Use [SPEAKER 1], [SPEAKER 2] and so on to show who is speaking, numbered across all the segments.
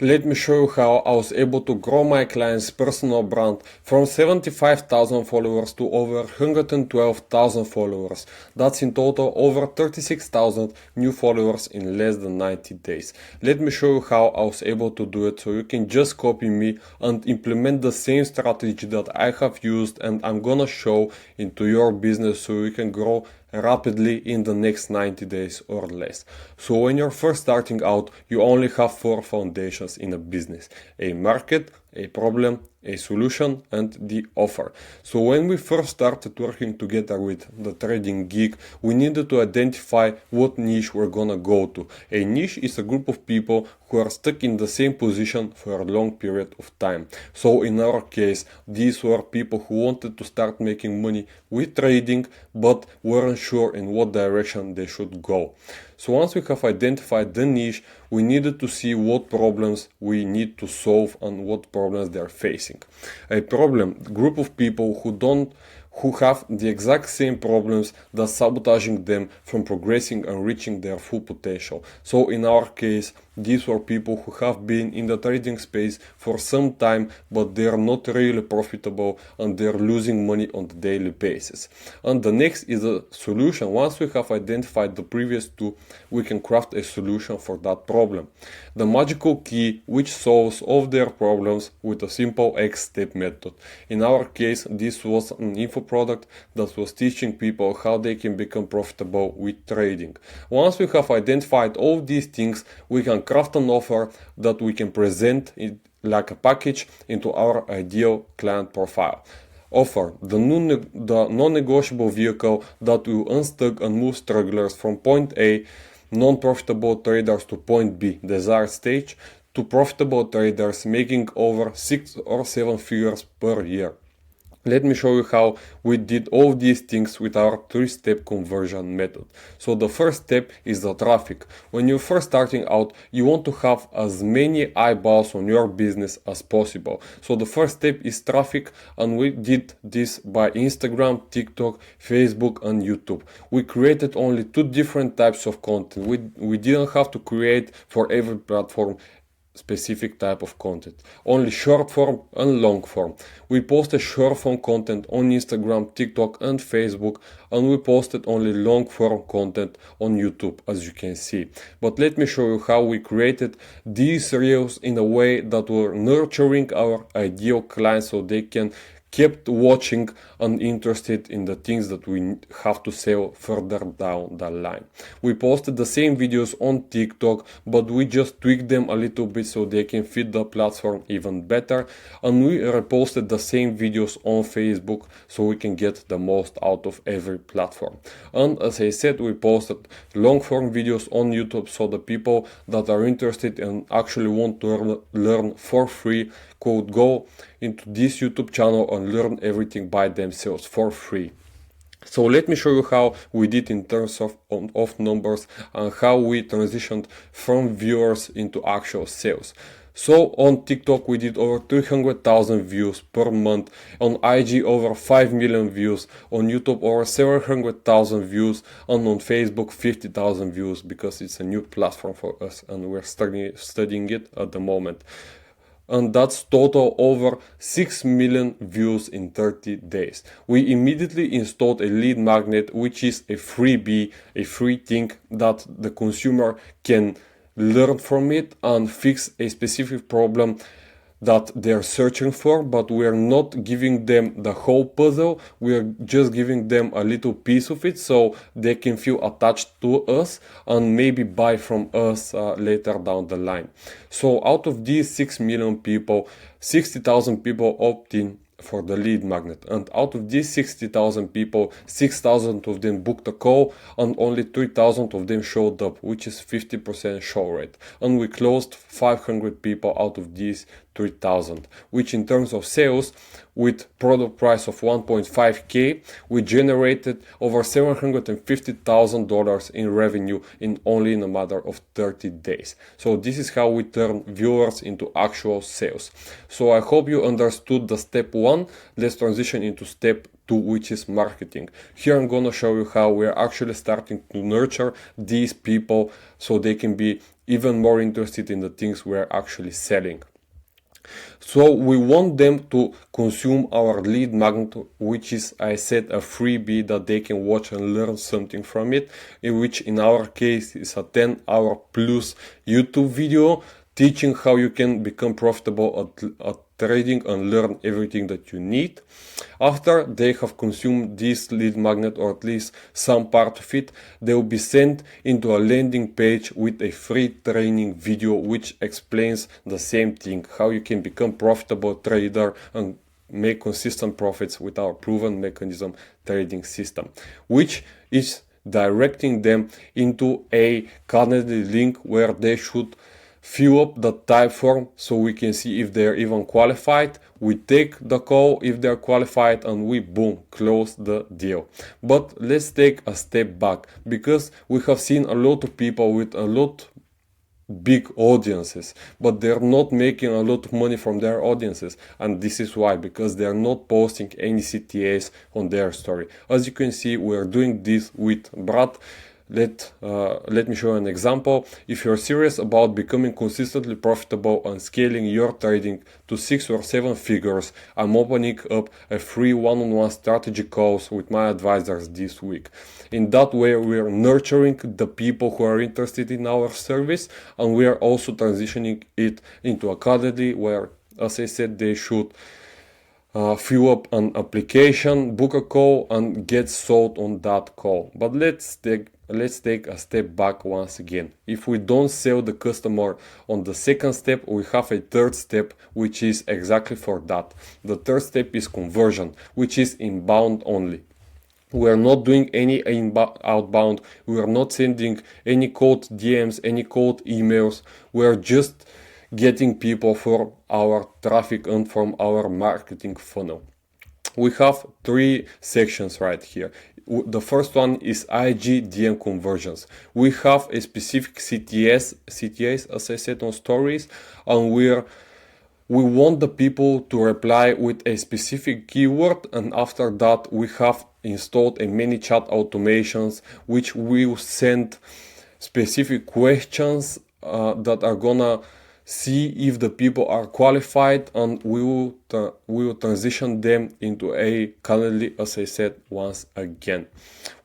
[SPEAKER 1] Let me show you how I was able to grow my client's personal brand from 75,000 followers to over 112,000 followers. That's in total over 36,000 new followers in less than 90 days. Let me show you how I was able to do it so you can just copy me and implement the same strategy that I have used and I'm gonna show into your business so you can grow rapidly in the next 90 days or less. So when you're first starting out, you only have 4 foundations in a business: a market, a problem, a solution, and the offer. So when we first started working together with the Trading Geek, we needed to identify what niche we're gonna go to. A niche is a group of people who are stuck in the same position for a long period of time. So in our case, these were people who wanted to start making money with trading but weren't sure in what direction they should go. So once we have identified the niche, we needed to see what problems we need to solve and what problems they're facing. A problem, group of people who have the exact same problems that's sabotaging them from progressing and reaching their full potential. So in our case, these were people who have been in the trading space for some time, but they're not really profitable and they're losing money on a daily basis. And the next is a solution. Once we have identified the previous two, we can craft a solution for that problem. The magical key which solves all of their problems with a simple X-step method. In our case, this was an info product that was teaching people how they can become profitable with trading. Once we have identified all these things, we can craft an offer that we can present it like a package into our ideal client profile. Offer, the non-negotiable vehicle that will unstuck and move strugglers from point A, non-profitable traders, to point B, desired stage, to profitable traders making over 6 or 7 figures per year. Let me show you how we did all these things with our 3-step conversion method. So the first step is the traffic. When you're first starting out, you want to have as many eyeballs on your business as possible. So the first step is traffic, and we did this by Instagram, TikTok, Facebook, and YouTube. We created only 2 different types of content. We didn't have to create for every platform specific type of content, only short form and long form. We posted short form content on Instagram, TikTok, and Facebook, and we posted only long form content on YouTube, as you can see. But let me show you how we created these reels in a way that were nurturing our ideal clients so they can kept watching and interested in the things that we have to sell further down the line. We posted the same videos on TikTok, but we just tweaked them a little bit so they can fit the platform even better, and we reposted the same videos on Facebook so we can get the most out of every platform. And as I said, we posted long form videos on YouTube so the people that are interested and actually want to learn for free could go into this YouTube channel and learn everything by themselves for free. So let me show you how we did in terms of numbers and how we transitioned from viewers into actual sales. So on TikTok we did over 300,000 views per month, on IG over 5 million views, on YouTube over 700,000 views, and on Facebook 50,000 views because it's a new platform for us and we're studying it at the moment. And that's total over 6 million views in 30 days. We immediately installed a lead magnet, which is a freebie, a free thing that the consumer can learn from it and fix a specific problem that they're searching for, but we're not giving them the whole puzzle. We're just giving them a little piece of it so they can feel attached to us and maybe buy from us later down the line. So out of these 6 million people, 60,000 people opt in for the lead magnet, and out of these 60,000 people, 6,000 of them booked a call and only 3,000 of them showed up, which is 50% show rate. And we closed 500 people out of these 3,000, which in terms of sales, with product price of 1.5k, we generated over $750,000 in revenue in a matter of 30 days. So this is how we turn viewers into actual sales. So I hope you understood the step 1. Let's transition into step two, which is marketing. Here I'm gonna show you how we're actually starting to nurture these people so they can be even more interested in the things we're actually selling. So we want them to consume our lead magnet, which is, I said, a freebie that they can watch and learn something from it, in which in our case is a 10-hour plus YouTube video teaching how you can become profitable at trading and learn everything that you need. After they have consumed this lead magnet, or at least some part of it, they will be sent into a landing page with a free training video which explains the same thing, how you can become profitable trader and make consistent profits with our proven mechanism trading system, which is directing them into a Calendly link where they should fill up the type form so we can see if they're even qualified. We take the call if they're qualified and we boom, close the deal. But let's take a step back, because we have seen a lot of people with a lot big audiences, but they're not making a lot of money from their audiences. And this is why, because they're not posting any CTAs on their story. As you can see, we're doing this with Brad. Let me show you an example. If you're serious about becoming consistently profitable and scaling your trading to 6 or 7 figures, I'm opening up a free one-on-one strategy calls with my advisors this week. In that way, we're nurturing the people who are interested in our service, and we are also transitioning it into a Calendly where, as I said, they should fill up an application, book a call, and get sold on that call. But let's take a step back once again. If we don't sell the customer on the second step, we have a third step, which is exactly for that. The third step is conversion, which is inbound only. We are not doing any outbound. We are not sending any cold DMs, any cold emails. We are just getting people for our traffic and from our marketing funnel. We have 3 sections right here. The first one is IG DM conversions. We have a specific CTAs, as I said, on stories, and we want the people to reply with a specific keyword, and after that we have installed a ManyChat automations which will send specific questions that are gonna see if the people are qualified, and we will transition them into a Calendly, as I said once again.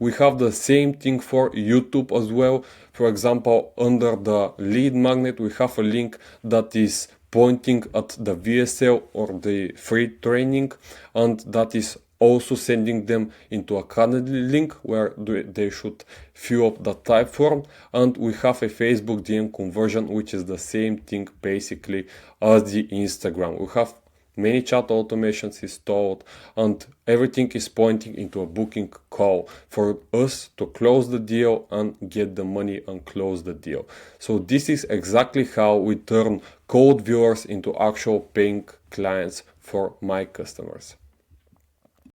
[SPEAKER 1] We have the same thing for YouTube as well. For example, under the lead magnet, we have a link that is pointing at the VSL or the free training, and that is also sending them into a Calendly link where they should fill up the type form. And we have a Facebook DM conversion, which is the same thing basically as the Instagram. We have many chat automations installed, and everything is pointing into a booking call for us to close the deal and get the money and close the deal. So this is exactly how we turn cold viewers into actual paying clients for my customers.